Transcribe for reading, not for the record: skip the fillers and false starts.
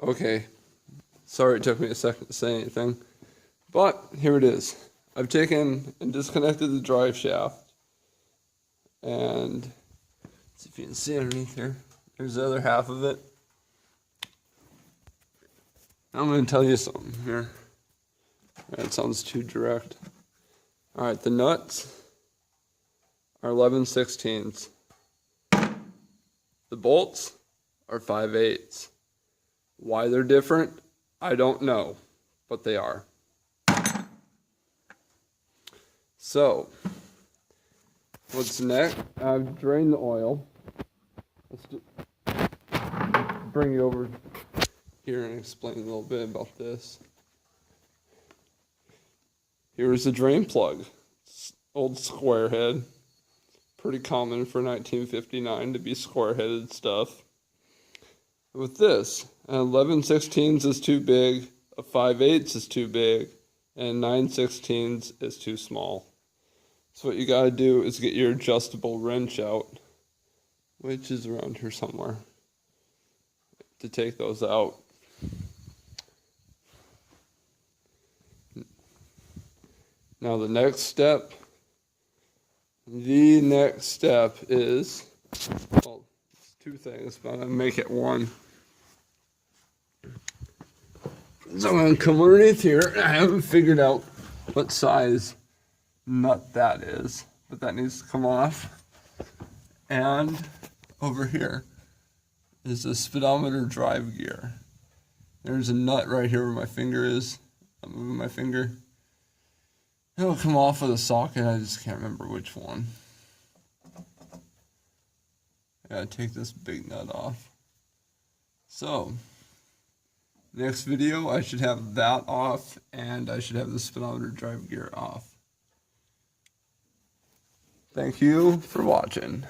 Okay, sorry it took me a second to say anything, but here it is. I've taken and disconnected the drive shaft, and let's see if you can see underneath here. There's the other half of it. I'm going to tell you something here. That sounds too direct. Alright, the nuts are 11/16. The bolts are 5/8. Why they're different, I don't know, but they are. So, what's next? I've drained the oil. Let's bring you over here and explain a little bit about this. Here's the drain plug. It's old square head. Pretty common for 1959 to be square-headed stuff. With this, an 11/16 is too big, a 5/8 is too big, and 9/16 is too small. So what you gotta do is get your adjustable wrench out, which is around here somewhere, to take those out. Now the next step is, well, it's two things, but I'm going to make it one. So I'm going to come underneath here. I haven't figured out what size nut that is, but that needs to come off. And over here is the speedometer drive gear. There's a nut right here where my finger is. I'm moving my finger. It'll come off of the socket, I just can't remember which one. I gotta take this big nut off. So, next video I should have that off, and I should have the speedometer drive gear off. Thank you for watching.